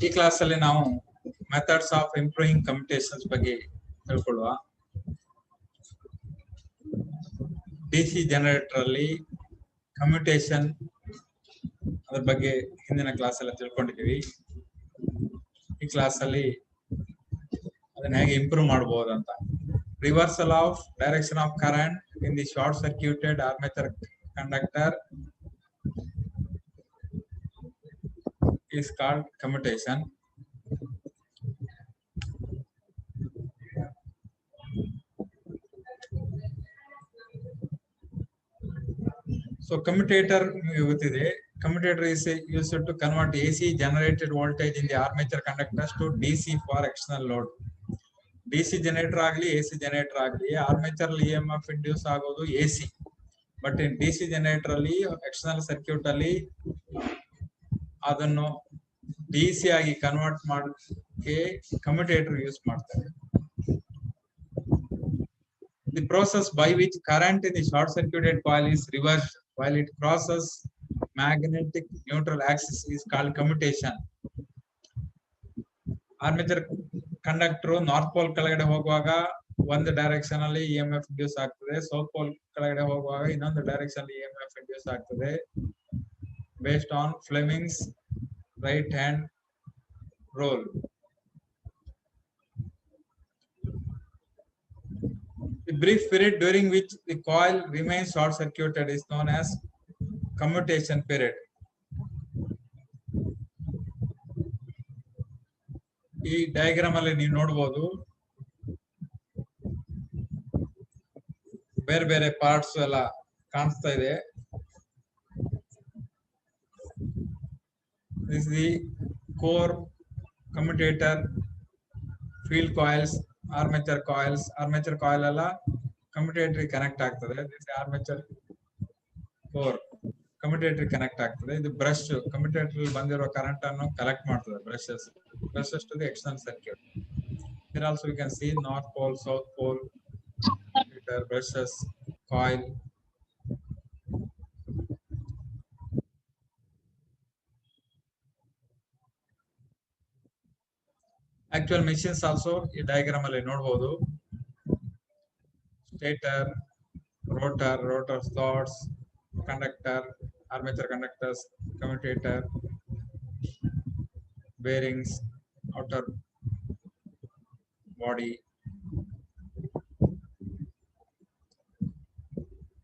ಈ ಕ್ಲಾಸ್ ಅಲ್ಲಿ ನಾವು ಮೆಥಡ್ಸ್ ಆಫ್ ಇಂಪ್ರೂವಿಂಗ್ ಕಮ್ಯುಟೇಷನ್ಸ್ ಬಗ್ಗೆ ತಿಳ್ಕೊಳ್ಳುವ. ಡಿಸಿ ಜನರೇಟರ್ ಅಲ್ಲಿ ಕಮ್ಯುಟೇಷನ್ ಅದ್ರ ಬಗ್ಗೆ ಹಿಂದಿನ ಕ್ಲಾಸ್ ಅಲ್ಲಿ ತಿಳ್ಕೊಂಡಿದ್ದೀವಿ. ಈ ಕ್ಲಾಸ್ ಅಲ್ಲಿ ಅದನ್ನ ಹೇಗೆ ಇಂಪ್ರೂವ್ ಮಾಡಬಹುದು ಅಂತ. Reversal of direction of current in the short circuited armature conductor is called commutation. So commutator ಗೊತ್ತಿದೆ. Commutator is used to convert AC generated voltage in the armature conductors to DC for external load. DC generator ಆಗಲಿ AC generator ಆಗಲಿ armature ಅಲ್ಲಿ EMF induce ಆಗೋದು AC. But in DC generator ಅಲ್ಲಿ external circuit ಅಲ್ಲಿ ಅದನ್ನು DC ಆಗಿ convert ಮಾಡೋಕೆ commutator use ಮಾಡ್ತಾರೆ. The process by which current in the short circuited coil is reversed while it crosses magnetic neutral axis is called commutation. Armature conductor north pole ಕೆಳಗಡೆ ಹೋಗುವಾಗ ಒಂದು direction ಅಲ್ಲಿ EMF induce ಆಗ್ತದೆ, south pole ಕೆಳಗಡೆ ಹೋಗುವಾಗ ಇನ್ನೊಂದು direction ಅಲ್ಲಿ EMF induce ಆಗ್ತದೆ. Based on Fleming's right hand rule. The brief period during which the coil remains short circuited is known as commutation period. ಈ ಡಯಾಗ್ರಾಮ್ ಅಲ್ಲಿ ನೀವು ನೋಡಬಹುದು ಬೇರೆ ಬೇರೆ ಪಾರ್ಟ್ಸ್ ಎಲ್ಲ ಕಾಣಿಸ್ತಾ ಇದೆ. This is the core, commutator, field coils, armature coils. Armature coil ಎಲ್ಲ commutator ಕನೆಕ್ಟ್ ಆಗ್ತದೆ. This armature core commutator connect ಆಗ್ತದೆ. ಇದು ಬ್ರಷ್ commutator ಬಂದಿರೋ ಕರೆಂಟ್ ಅನ್ನು ಕಲೆಕ್ಟ್ ಮಾಡ್ತದೆ. brushes to the external circuit. Here also we can see north pole, south pole, commutator, brushes, coil. Actual machines also ಈ diagram ಅಲ್ಲಿ ನೋಡಬಹುದು. Stator, rotor slots, conductor, armature conductors, commutator, bearings, outer body.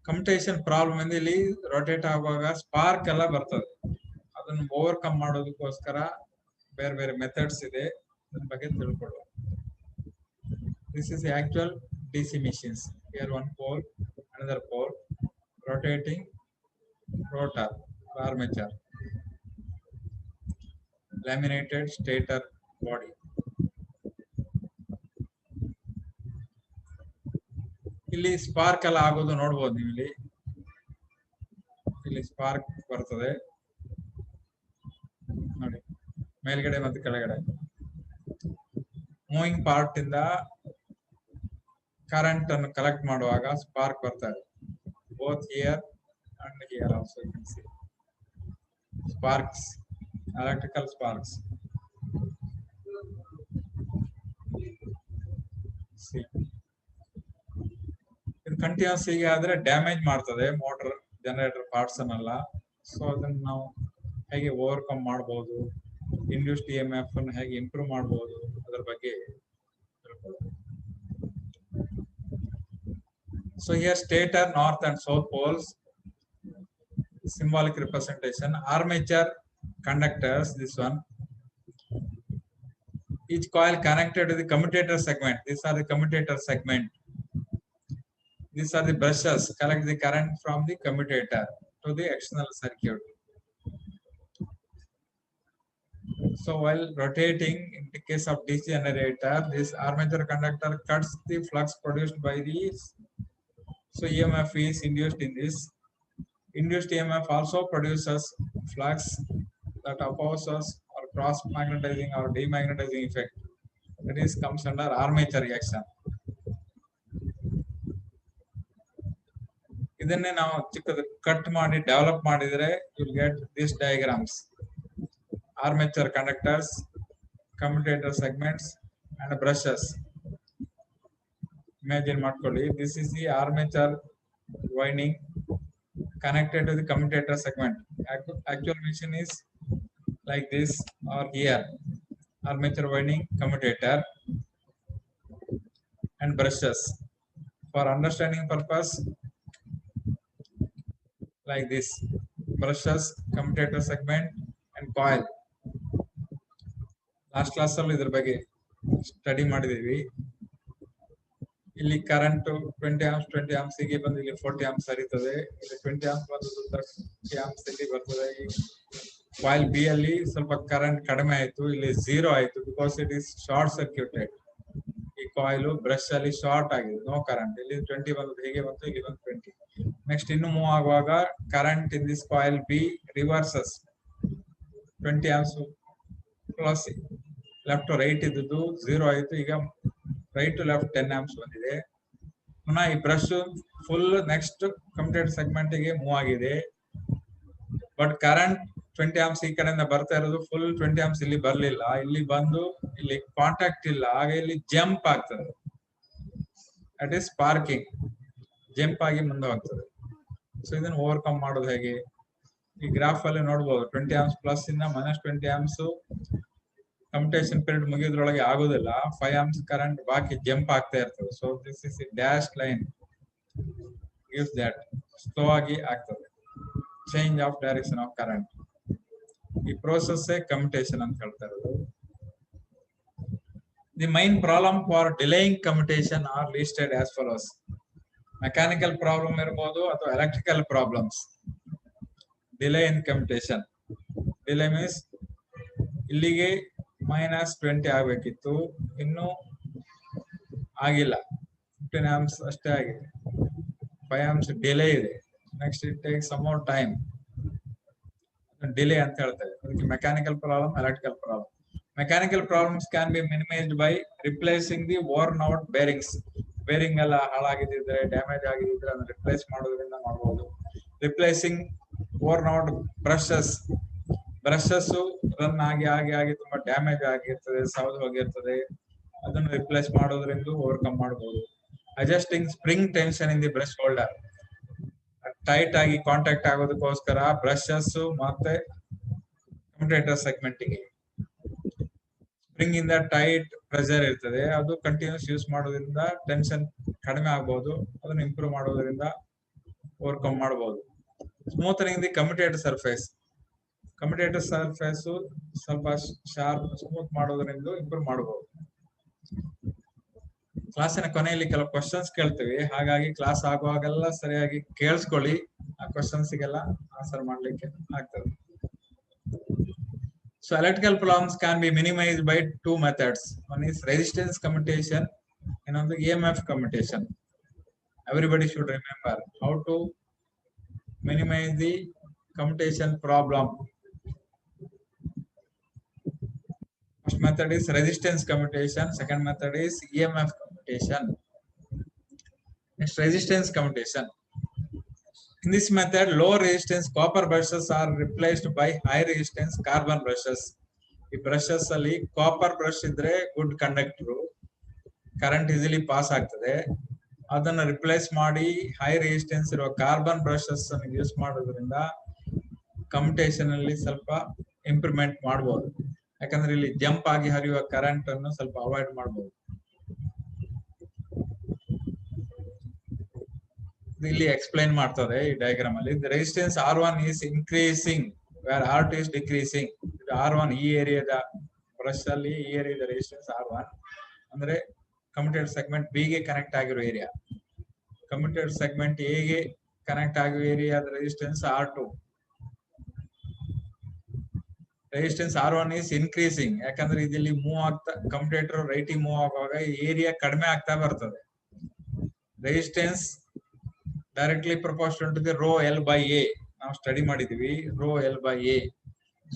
Commutation problem ಇಂದ ಇಲ್ಲಿ rotate ಆಗುವಾಗ spark ಎಲ್ಲ ಬರ್ತದೆ. ಅದನ್ನು overcome ಮಾಡೋದಕ್ಕೋಸ್ಕರ ಬೇರೆ ಬೇರೆ ಮೆಥಡ್ಸ್ ಇದೆ. ಬಗ್ಗೆ ತಿಳ್ಕೊಳ್ಳುವ. This is the actual DC machines. Here one pole, another pole, rotating rotor, armature, laminated stator body. ಇಲ್ಲಿ ಸ್ಪಾರ್ಕ್ ಎಲ್ಲ ಆಗೋದು ನೋಡಬಹುದು ನೀವು. ಇಲ್ಲಿ ಸ್ಪಾರ್ಕ್ ಬರ್ತದೆ ನೋಡಿ, ಮೇಲ್ಗಡೆ ಮತ್ತು ಕೆಳಗಡೆ. ಮೂವಿಂಗ್ ಪಾರ್ಟ್ ಇಂದ ಕರೆಂಟ್ ಅನ್ನು ಕಲೆಕ್ಟ್ ಮಾಡುವಾಗ ಸ್ಪಾರ್ಕ್ ಬರ್ತದೆ. Both here and here also you can see sparks, electrical sparks. ಇದು ಕಂಟಿನ್ಯೂಸ್ ಹೀಗೆ ಆದ್ರೆ ಡ್ಯಾಮೇಜ್ ಮಾಡ್ತದೆ ಮೋಟರ್ ಜನರೇಟರ್ ಪಾರ್ಟ್ಸ್ ಅನ್ನೆಲ್ಲ. ಸೊ ಅದನ್ನ ನಾವು ಹೇಗೆ ಓವರ್ಕಮ್ ಮಾಡಬಹುದು, ಇಂಡ್ಯೂಸ್ಡ್ EMF ಅನ್ನು ಹೇಗೆ ಇಂಪ್ರೂವ್ ಮಾಡಬಹುದು ಅದರ ಬಗ್ಗೆ ತಿಳ್ಕೊಳ್ಳೋಣ. So here stator, north and south poles, symbolic representation. Armature conductors, this one. Each coil connected to the commutator segment. These are the commutator segment. These are the brushes collect the current from the commutator to the external circuit. So while rotating, in the case of DC generator, this armature conductor cuts the flux produced by these. So EMF is induced in this. Induced EMF also produces flux that opposes or cross magnetizing or demagnetizing effect. That is comes under armature reaction. ಇದನ್ನೇ ನಾವು ಚಿಕ್ಕದು cut ಮಾಡಿ develop ಮಾಡಿದ್ರೆ you will get these diagrams. armature conductors, commutator segments, and brushes. Imagine ಮಾಡ್ಕೊಳ್ಳಿ, this is the armature winding connected to the commutator segment. Actual machine is like this or here. Armature winding, commutator, and brushes. For understanding purpose, like this: brushes, commutator segment, and coil. Last class ಅಲ್ಲಿ ಇದರ ಬಗ್ಗೆ study ಮಾಡಿದೀವಿ. ಇಲ್ಲಿ current 20 amps 20 amps ಗೆ ಬಂದು ಇಲ್ಲಿ 40 amps ಹರಿತದೆ. ಇಲ್ಲಿ 20 amps ಬಂದು 30 amps ಇಲ್ಲಿ ಬರ್ತದೆ. ಕಾಯಿಲ್ ಬಿ ಅಲ್ಲಿ ಸ್ವಲ್ಪ ಕರೆಂಟ್ ಕಡಿಮೆ ಆಯ್ತು, ಇಲ್ಲಿ 0 ಆಯ್ತು, because it is short circuited. ಈ ಕಾಯಿಲ್ ಬ್ರಷ್ ಅಲ್ಲಿ ಶಾರ್ಟ್ ಆಗಿದೆ, ನೋ ಕರೆಂಟ್. ಇಲ್ಲಿ 20 ಬಂದು ಹೇಗೆ ಬಂತು, ಇಲ್ಲಿ ಬಂದು 20. ನೆಕ್ಸ್ಟ್ ಇನ್ನು ಮೂವ್ ಆಗುವಾಗ current in this coil be reverses. 20 amps plus left to right ಇದ್ದು 0 ಆಯ್ತು, ಈಗ ರೈಟ್ ಟು ಲೆಫ್ಟ್ 10 amps ಬಂದಿದೆ. ಪುನಃ ಈ brush full next commutator segment ಗೆ ಮೂವ್ ಆಗಿದೆ. ಬಟ್ ಕರೆಂಟ್ 20 amps ಈ ಕಡೆಯಿಂದ ಬರ್ತಾ ಇರೋದು, ಫುಲ್ 20 amps ಇಲ್ಲಿ ಬರ್ಲಿಲ್ಲ. ಇಲ್ಲಿ ಬಂದು ಇಲ್ಲಿ ಕಾಂಟ್ಯಾಕ್ಟ್ ಇಲ್ಲ, ಹಾಗೆ ಇಲ್ಲಿ ಜಂಪ್ ಆಗ್ತದೆ. ದಟ್ ಇಸ್ ಸ್ಪಾರ್ಕಿಂಗ್, ಜಂಪ್ ಆಗಿ ಮುಂದೆ ಹೋಗ್ತದೆ. ಸೊ ಇದನ್ನು ಓವರ್ಕಮ್ ಮಾಡೋದು ಹೇಗೆ? ಈ ಗ್ರಾಫ್ ಅಲ್ಲಿ ನೋಡ್ಬೋದು, 20 amps ಪ್ಲಸ್ ಇಂದ -20 amps ಕಮ್ಯುಟೇಷನ್ ಪೀರಿಯಡ್ ಮುಗಿಯೋದ್ರೊಳಗೆ ಆಗೋದಿಲ್ಲ. 5 amps ಕರೆಂಟ್ ಬಾಕಿ ಜಂಪ್ ಆಗ್ತಾ ಇರ್ತದೆ. So this is dash line gives that slow ಆಗಿ ಆಗ್ತದೆ, change of direction of current. ಈ ಪ್ರೋಸೆಸ್ ಕಮ್ಯುಟೇಷನ್ ಅಂತ ಹೇಳ್ತಾ ಇರೋದು. The main problem for delaying commutation R listed as follows. Mechanical problem ಇರಬಹುದು ಅಥವಾ ಎಲೆಕ್ಟ್ರಿಕಲ್ ಪ್ರಾಬ್ಲಮ್ಸ್. ಡಿಲೇ ಇನ್ ಕಮ್ಯುಟೇಷನ್. ಡಿಲೇ ಮೀನ್ಸ್ ಇಲ್ಲಿಗೆ -20 ಆಗ್ಬೇಕಿತ್ತು, ಇನ್ನು ಆಗಿಲ್ಲ, 15 amps ಅಷ್ಟೇ ಆಗಿದೆ. 5 amps ಡಿಲೇ ಇದೆ. Next it takes some more time, delay ಅಂತ ಹೇಳ್ತೇವೆ. ಅದಕ್ಕೆ mechanical problem, electrical problem. Mechanical problems can be minimised by replacing the worn out bearings. Bearing ಎಲ್ಲ ಹಾಳಾಗಿದ್ದಿದ್ರೆ, ಡ್ಯಾಮೇಜ್ ಆಗಿದ್ದಿದ್ರೆ ಅದನ್ನ ರಿಪ್ಲೇಸ್ ಮಾಡೋದ್ರಿಂದ ಮಾಡಬಹುದು. Replacing worn out brushes. Brushes run ಆಗಿ ತುಂಬಾ ಡ್ಯಾಮೇಜ್ ಆಗಿರ್ತದೆ, ಸೌದು ಹೋಗಿರ್ತದೆ, ಅದನ್ನು ರಿಪ್ಲೇಸ್ ಮಾಡೋದ್ರಿಂದ ಓವರ್ಕಮ್ ಮಾಡಬಹುದು. Adjusting spring tension in the brush holder. Tight ಆಗಿ ಕಾಂಟ್ಯಾಕ್ಟ್ ಆಗೋದಕ್ಕೋಸ್ಕರ ಬ್ರಷಸ್ ಮತ್ತೆ ಕಮ್ಯುಟೇಟರ್ ಸೆಗ್ಮೆಂಟ್ ಗೆ ಸ್ಪ್ರಿಂಗ್ ಇಂದ ಟೈಟ್ ಪ್ರೆಷರ್ ಇರ್ತದೆ, ಅದು ಕಂಟಿನ್ಯೂಸ್ ಯೂಸ್ ಮಾಡೋದ್ರಿಂದ ಟೆನ್ಷನ್ ಕಡಿಮೆ ಆಗ್ಬಹುದು. ಅದನ್ನು ಇಂಪ್ರೂವ್ ಮಾಡೋದ್ರಿಂದ ಓವರ್ಕಮ್ ಮಾಡಬಹುದು. Smoothening the commutator surface. Commutator surface ಸ್ವಲ್ಪ ಶಾರ್ಪ್ ಸ್ಮೂತ್ ಮಾಡೋದ್ರಿಂದ ಇಂಪ್ರೂವ್ ಮಾಡಬಹುದು. ಕ್ಲಾಸಿನ ಕೊನೆಯಲ್ಲಿ ಕೆಲವು ಕ್ವಶನ್ಸ್ ಕೇಳ್ತೀವಿ, ಹಾಗಾಗಿ ಕ್ಲಾಸ್ ಆಗುವಾಗೆಲ್ಲ ಸರಿಯಾಗಿ ಕೇಳಿಸ್ಕೊಳ್ಳಿ. ಆ ಕ್ವಶನ್ಸ್ಗೆಲ್ಲ ಆನ್ಸರ್ ಮಾಡ್ಲಿಕ್ಕೆ ಆಗ್ತದೆ. So electrical problems can be minimised by 2 methods. One is resistance commutation, ಇನ್ನೊಂದು EMF commutation. Everybody should remember how to minimise the commutation problem. First method is resistance commutation. Second method is EMF commutation. Next, resistance commutation. In this method, low resistance copper brushes are replaced by high resistance carbon brushes. ಈ brushes ಅಲ್ಲಿ copper brush ಇದ್ರೆ good conductor, current easily pass ಆಗ್ತದೆ. ಅದನ್ನ replace ಮಾಡಿ high resistance ಇರುವ carbon brushes ಅನ್ನು use ಮಾಡೋದ್ರಿಂದ commutation ಅಲ್ಲಿ ಸ್ವಲ್ಪ ಇಂಪ್ರೂವ್ಮೆಂಟ್ ಮಾಡಬಹುದು. ಯಾಕಂದ್ರೆ ಇಲ್ಲಿ ಜಂಪ್ ಆಗಿ ಹರಿಯುವ ಕರೆಂಟ್ ಅನ್ನು ಸ್ವಲ್ಪ ಅವಾಯ್ಡ್ ಮಾಡಬಹುದು. ಇಲ್ಲಿ ಎಕ್ಸ್ಪ್ಲೈನ್ ಮಾಡ್ತದೆ ಈ ಡಯಾಗ್ರಾಮ್ ಅಲ್ಲಿ. Resistance R1 is increasing where R2 is decreasing. R1 ಈ ಏರಿಯಾದ ಬ್ರಷ್ ಅಲ್ಲಿ ಈ ಏರಿಯಾದ ರೆಸಿಸ್ಟೆನ್ಸ್ R1 ಅಂದ್ರೆ ಕಮ್ಯುಟೇಟರ್ ಸೆಗ್ಮೆಂಟ್ ಬಿ ಗೆ ಕನೆಕ್ಟ್ ಆಗಿರೋ ಏರಿಯಾ. ಕಮ್ಯುಟೇಟರ್ ಸೆಗ್ಮೆಂಟ್ ಎ ಗೆ ಕನೆಕ್ಟ್ ಆಗಿರೋ ಏರಿಯಾದ resistance R2. Resistance R1 is increasing, ಯಾಕಂದ್ರೆ ಇಲ್ಲಿ ಮೂವ್ ಆಗ್ತಾ ಕಮ್ಯುಟೇಟರ್ ರೈಟಿಂಗ್ ಮೂವ್ ಆಗುವಾಗ ಏರಿಯಾ ಕಡಿಮೆ ಆಗ್ತಾ ಬರ್ತದೆ. Resistance directly proportional to the rho L by A. ನಾವು ಸ್ಟಡಿ ಮಾಡಿದೀವಿ rho L by A.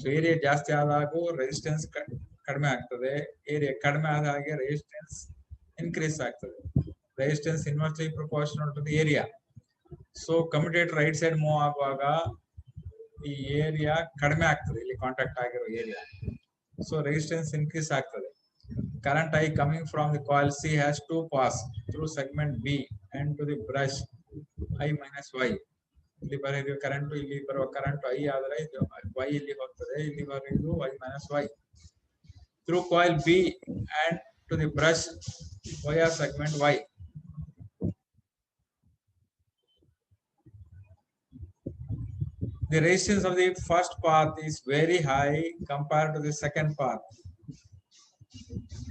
So area ಜಾಸ್ತಿ ಆದಾಗ ರೆಸಿಸ್ಟೆನ್ಸ್ ಕಡಿಮೆ ಆಗ್ತದೆ, ಏರಿಯಾ ಕಡಿಮೆ ಆದ ಹಾಗೆ ರೆಸಿಸ್ಟೆನ್ಸ್ ಇನ್ಕ್ರೀಸ್ ಆಗ್ತದೆ. Resistance inversely proportional to the area. So commutator right side move ಆಗುವಾಗ ಈ ಏರಿಯಾ ಕಡಿಮೆ ಆಗ್ತದೆ, ಇಲ್ಲಿ ಕಾಂಟ್ಯಾಕ್ಟ್ ಆಗಿರೋ ಏರಿಯಾ. ಸೊ ರೆಸಿಸ್ಟೆನ್ಸ್ ಇನ್ಕ್ರೀಸ್ ಆಗ್ತದೆ. Current I coming from the coil C has to pass through segment B and to the brush I minus Y. ಇಲ್ಲಿ ಬರೆಯುವ current, ಇಲ್ಲಿ ಬರುವ ಕರೆಂಟ್ I ಆದ್ರೆ ಇದು Y ಇಲ್ಲಿ ಹೋಗ್ತದೆ, ಇಲ್ಲಿ ಬರೆಯುವುದು Y minus Y through coil B and to the brush via segment Y. The resistance of the first path is very high compared to the second path.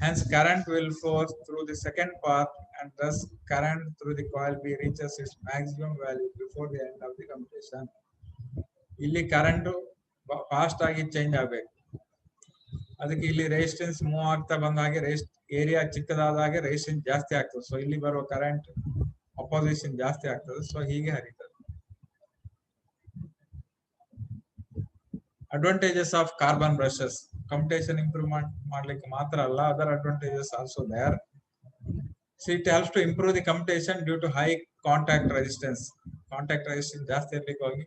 Hence, current will flow through the second path, and thus current through the coil B reaches its maximum value before the end of the commutation. ಇಲ್ಲಿ current fast ಆಗಿ change ಆಗಬೇಕು. ಅದಕ್ಕೆ ಇಲ್ಲಿ resistance move ಆಗ್ತಾ ಬಂದಾಗೆ area ಚಿಕ್ಕದಾದಾಗೆ resistance ಜಾಸ್ತಿ ಆಗ್ತದೆ. So ಇಲ್ಲಿ ಬರುವ ಕರೆಂಟ್ ಅಪೋಸಿಷನ್ ಜಾಸ್ತಿ ಆಗ್ತದೆ. ಸೊ ಹೀಗೆ ಹರಿತದೆ. Advantages of carbon brushes. Commutation improvement ಮಾಡ್ಲಿಕ್ಕೆ ಮಾತ್ರ ಅಲ್ಲ, other advantages also there. So it helps to improve the commutation due to high contact resistance. Contact resistance ಜಾಸ್ತಿ ಇರ್ಲಿಕ್ಕೆ ಹೋಗಿ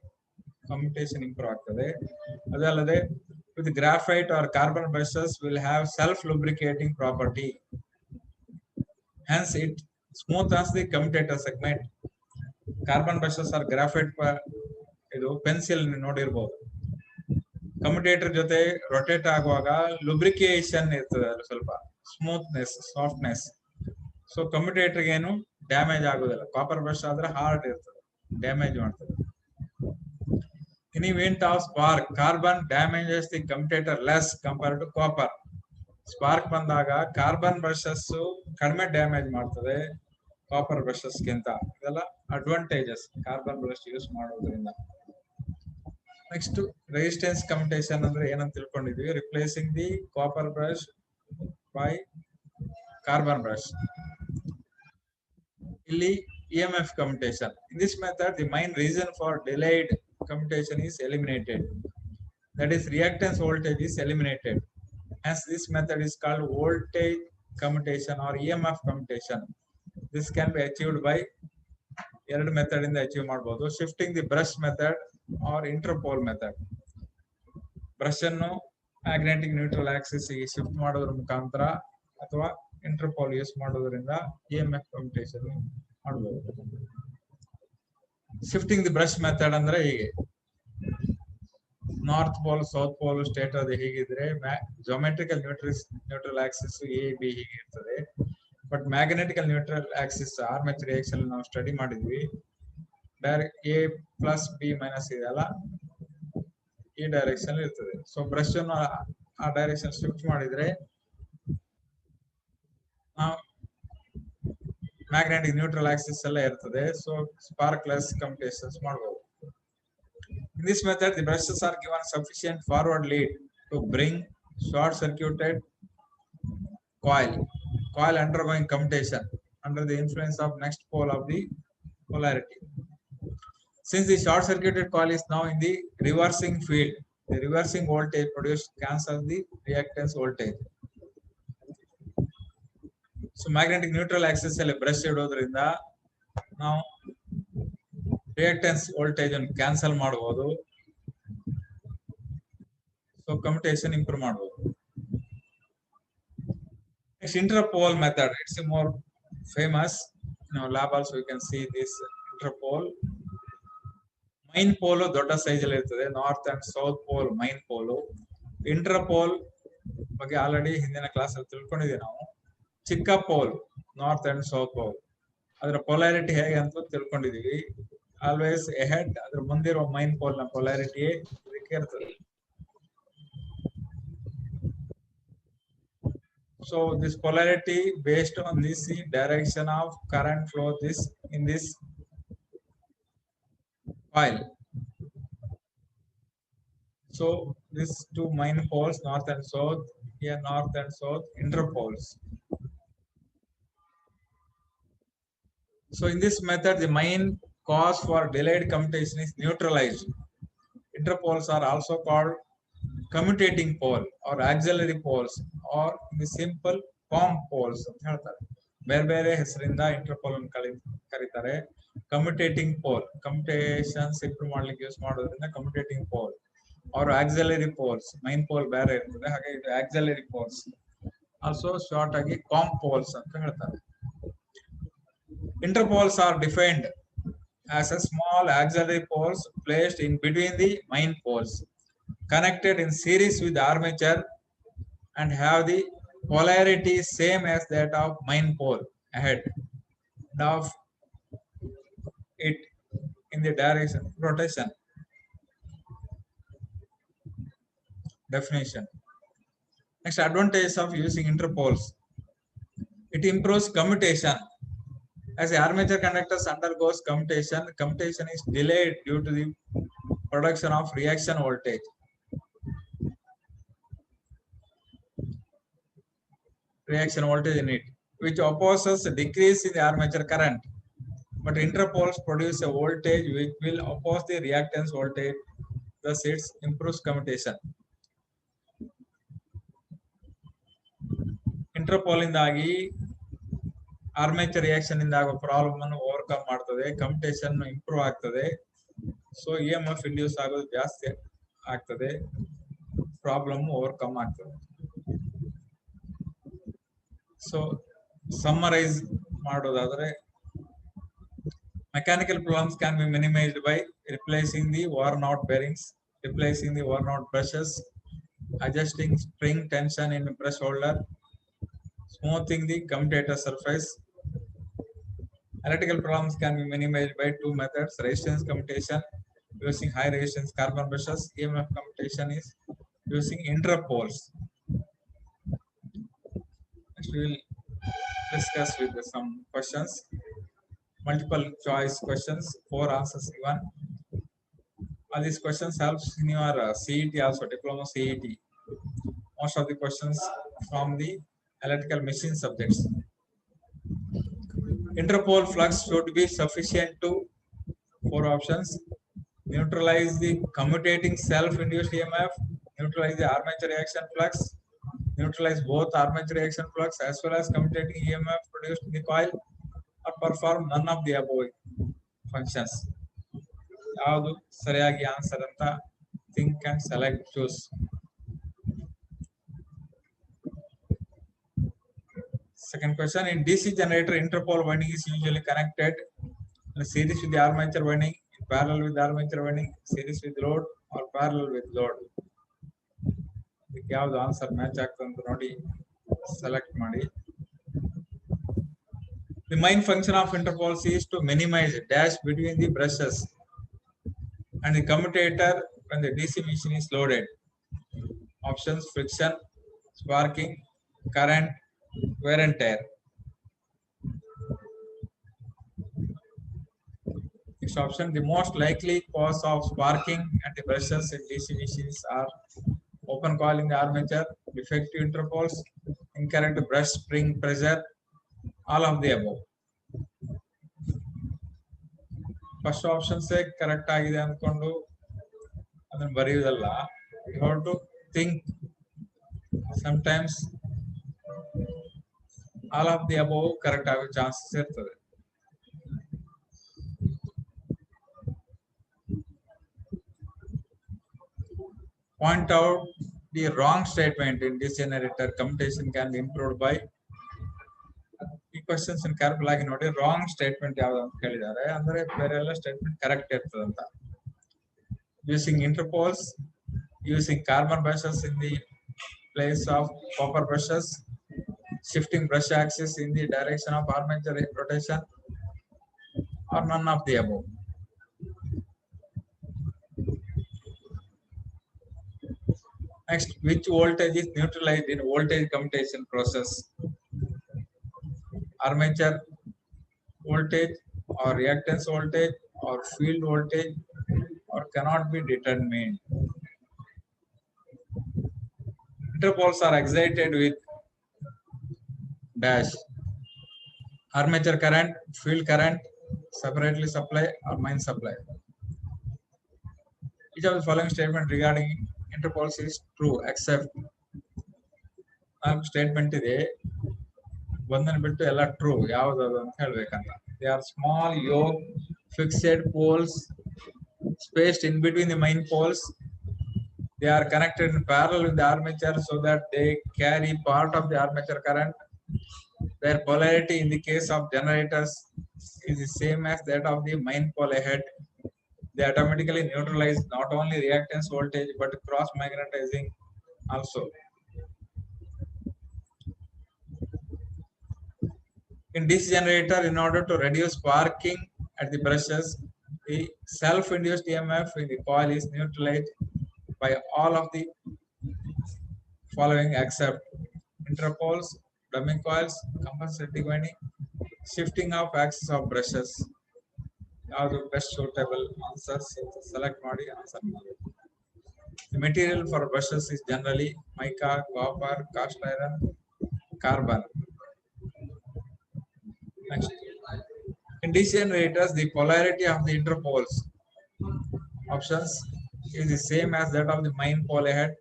commutation improve ಆಗ್ತದೆ. ಅದಲ್ಲದೆ with graphite or carbon brushes will have self lubricating property. Hence it smoothens the commutator segment. Carbon brushes or graphite ಇದು pencil ನೋಡಿರ್ಬೋದು, commutator ಜೊತೆ rotate ಆಗುವಾಗ lubrication ಇರ್ತದೆ, ಸ್ವಲ್ಪ ಸ್ಮೂತ್ನೆಸ್, ಸಾಫ್ಟ್ನೆಸ್. ಸೊ ಕಮ್ಯುಟೇಟರ್ ಏನು ಡ್ಯಾಮೇಜ್ ಆಗುದಿಲ್ಲ. ಕಾಪರ್ ಬ್ರಷ್ ಆದ್ರೆ hard ಇರ್ತದೆ, ಡ್ಯಾಮೇಜ್ ಮಾಡ್ತದೆ. In event of spark, carbon damages the commutator less compared to copper. Spark ಬಂದಾಗ ಕಾರ್ಬನ್ ಬ್ರಷಸ್ ಕಡಿಮೆ ಡ್ಯಾಮೇಜ್ ಮಾಡ್ತದೆ ಕಾಪರ್ ಬ್ರಷಸ್ ಗಿಂತ. ಇದೆಲ್ಲ ಅಡ್ವಾಂಟೇಜಸ್ ಕಾರ್ಬನ್ ಬ್ರಷ್ ಯೂಸ್ ಮಾಡೋದ್ರಿಂದ. ನೆಕ್ಸ್ಟ್ ರೆಸಿಸ್ಟೆನ್ಸ್ ಕಮ್ಯುಟೇಷನ್ ಅಂದ್ರೆ ಏನಂತ ತಿಳ್ಕೊಂಡಿದ್ವಿ. Replacing the copper brush by carbon brush. ಇಲ್ಲಿ EMF commutation. In this method, the main reason for delayed commutation is eliminated. That is, reactance voltage is eliminated. Hence, this method is called voltage commutation or EMF commutation. This can be achieved by ಎರಡು method ಇಂದ achieve ಮಾಡಬಹುದು. Shifting the brush method or interpole method. Brush ಅನ್ನು magnetic neutral axis ಗೆ shift ಮಾಡೋದ್ರ ಮುಖಾಂತರ ಅಥವಾ interpole use ಮಾಡೋದ್ರಿಂದ EMF commutation ಮಾಡಬಹುದು. ಶಿಫ್ಟಿಂಗ್ ದಿ ಬ್ರಷ್ ಮೆಥಡ್ ಅಂದ್ರೆ ಹೀಗೆ, north pole south pole state ಅದು ಹೀಗಿದ್ರೆ geometrical neutral axis A B ಹೀಗೆ ಇರ್ತದೆ. But magnetical neutral axis armature reaction ನಾವು ಸ್ಟಡಿ ಮಾಡಿದ್ವಿ. Direct A plus B minus ಇದೆಲ್ಲ ಈ ಡೈರೆಕ್ಷನ್ ಇರ್ತದೆ. ಸೊ ಬ್ರಷ್ ಅನ್ನು ಆ ಡೈರೆಕ್ಷನ್ ಶಿಫ್ಟ್ ಮಾಡಿದ್ರೆ ನಾವು ಮ್ಯಾಗ್ನೆಟಿಕ್ ನ್ಯೂಟ್ರಲ್ ಆಕ್ಸಿಸ್ ಎಲ್ಲ ಇರ್ತದೆ. ಸೊ ಸ್ಪಾರ್ಕ್ಲೆಸ್ ಕಮ್ಯುಟೇಷನ್ಸ್ ಮಾಡಬಹುದು. In this method, the brushes are given sufficient forward lead to bring short-circuited coil undergoing commutation under the influence of next pole of the polarity. Since the short-circuited coil is now in the reversing field, the reversing voltage produced cancels the reactance voltage. So magnetic neutral axis ಅಲ್ಲಿ brush ಇಡೋದ್ರಿಂದ ನಾವು reactance voltage ಅನ್ನು cancel ಮಾಡಬಹುದು. So commutation improve ಮಾಡಬಹುದು. Next, interpole method. It's a more famous. Now lab also you can see this interpole. Main pole ದೊಡ್ಡ size ಅಲ್ಲಿ ಇರ್ತದೆ. North and south pole main pole. Interpole ಬಗ್ಗೆ already ಹಿಂದಿನ class ಅಲ್ಲಿ ತಿಳ್ಕೊಂಡಿದ್ದೀವಿ ನಾವು. ಚಿಕ್ಕ pole north and south pole, ಅದರ ಪೊಲಾರಿಟಿ ಹೇಗೆ ಅಂತ ತಿಳ್ಕೊಂಡಿದೀವಿ. ಆಲ್ವೇಸ್ ಎಹೆಡ್, ಅದ್ರ ಮುಂದಿರುವ ಮೈನ್ ಪೋಲ್ ನ ಪೊಲಾರಿಟಿ ಇದಕ್ಕೆ ಇರ್ತದೆ. So this polarity based on this direction of current flow in this coil. So these two main poles, north and south, here north and south interpoles. So in this method, the main cause for delayed commutation is neutralized. Interpoles are also called commutating pole or auxiliary poles or the simple palm poles ಅಂತ ಹೇಳ್ತಾರೆ. ಬೇರೆ ಬೇರೆ ಹೆಸರಿಂದ Interpol ಅನ್ನು ಕರೀತಾರೆ. ಕಮ್ಯುಟೇಟಿಂಗ್ pole, ಕಮ್ಯುಟೇಷನ್ಸ್ improve ಮಾಡ್ಲಿಕ್ಕೆ use ಮಾಡೋದ್ರಿಂದ ಕಮ್ಯುಟೇಟಿಂಗ್ pole. ಅವರು ಆಕ್ಸಿಲರಿ ಪೋಲ್ಸ್, ಮೈನ್ ಪೋಲ್ ಬೇರೆ ಇರ್ತದೆ, ಹಾಗೆ ಇದು ಆಕ್ಸಿಲರಿ ಪೋಲ್ಸ್. ಆಲ್ಸೋ ಶಾರ್ಟ್ ಆಗಿ ಕಾಂಪ್ ಪೋಲ್ಸ್ ಅಂತ ಹೇಳ್ತಾರೆ. Interpoles are defined as a small auxiliary poles placed in between the main poles, connected in series with armature and have the polarity same as that of main pole ahead of it in the direction rotation. Definition. Next, advantage of using interpoles. It improves commutation. As the armature conductors undergoes commutation, commutation is delayed due to the production of reaction voltage. Reaction voltage in it, which opposes a decrease in the armature current. But interpoles produce a voltage which will oppose the reactance voltage, thus it improves commutation. Interpole ಇಂದಾಗಿ armature reaction ಇಂದ ಆಗೋ problem ಅನ್ನು overcome ಮಾಡ್ತದೆ, commutation improve ಆಗ್ತದೆ. So EMF induce ಆಗೋದು ಜಾಸ್ತಿ ಆಗ್ತದೆ, problem overcome ಆಗ್ತದೆ. ಸೊ ಸಮ್ಮರೈಸ್ ಮಾಡೋದಾದ್ರೆ, mechanical problems can be minimised by replacing the worn out bearings, replacing the worn out brushes, adjusting spring tension in brush holder, smoothing the commutator surface. Electrical problems can be minimized by two methods: resistance commutation using high resistance carbon brushes, EMF commutation is using interpoles. Next we will discuss with some questions, multiple choice questions, 4 answers given. All these questions helps in your CET also, diploma CET. Most of the questions from the electrical machine subjects. Interpole flux should be sufficient to 4 options: neutralize the commutating self-induced EMF, neutralize the armature reaction flux, neutralize both armature reaction flux as well as commutating EMF produced in the coil, or perform none of the above functions. ಯಾವುದು ಸರಿಯಾಗಿ answer ಅಂತ think and select, choose. Second question, in DC generator, interpole winding is usually connected in series with the armature winding, in parallel with the armature winding, series with load, or parallel with load. ಇದಕ್ಕೆ ಯಾವುದು answer match ಆಗ್ತದೆ ಅಂತ ನೋಡಿ select ಮಾಡಿ. The main function of interpoles is to minimize dash between the brushes and the commutator when the DC machine is loaded. Options: friction, sparking, current, wear and tear. Next option, the most likely cause of sparking at the brushes in DC machines are open coil in the armature, defective interpoles, incorrect brush spring pressure, all of the above. First options correct ಆಗಿದೆ ಅಂದ್ಕೊಂಡು ಅದನ್ನ ಬರೆಯುವುದಲ್ಲ, you have to think. Sometimes all of the above correct ಆಗೋ chances ಇರ್ತದೆ. Point out the wrong statement in this generator. Commutation can be improved by. ಈ questions careful ಆಗಿ ನೋಡಿ, wrong statement ಯಾವ್ದು ಅಂತ ಕೇಳಿದ್ದಾರೆ ಅಂದ್ರೆ ಬೇರೆ ಎಲ್ಲ ಸ್ಟೇಟ್ಮೆಂಟ್ ಕರೆಕ್ಟ್ ಇರ್ತದಂತ. Using interpoles, using carbon brushes in the place of copper brushes, shifting brush axis in the direction of armature rotation, or none of the above. Next, which voltage is neutralized in voltage commutation process? Armature voltage, or reactance voltage, or field voltage, or cannot be determined. Interpoles are excited with dash armature current, field current, separately supply or main supply. Each of the following statement regarding interpoles is true except. Statement ಇದೆ, ಒಂದನ್ನು ಬಿಟ್ಟು ಎಲ್ಲ true. ಯಾವ್ದು ಅಂತ ಹೇಳ್ಬೇಕಂತ. They are small ಯೋಗ್ fixed poles spaced in between the main poles. They are connected in parallel with the armature so that they carry part of the armature current. Their polarity in the case of generators is the same as that of the main pole ahead. They automatically neutralize not only reactance voltage but cross magnetizing also. In DC generator, in order to reduce sparking at the brushes, the self-induced EMF in the coil is neutralized by all of the following except interpoles, drumming coils, compensating winding, shifting of axis of brushes. ಯಾವುದು best suitable answers select ಮಾಡಿ answer ಮಾಡಿ. The material for brushes is generally mica, copper, cast iron, carbon. Next. In DC generators, the polarity of the interpoles options is the same as that of the main pole ahead,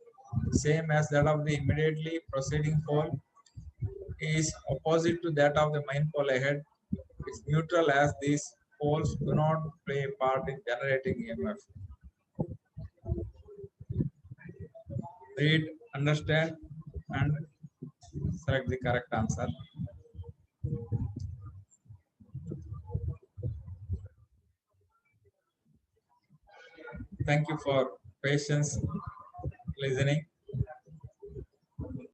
same as that of the immediately preceding pole, is opposite to that of the main pole ahead, is neutral as these poles do not play a part in generating EMF. Read, understand, and select the correct answer. Thank you for patience listening.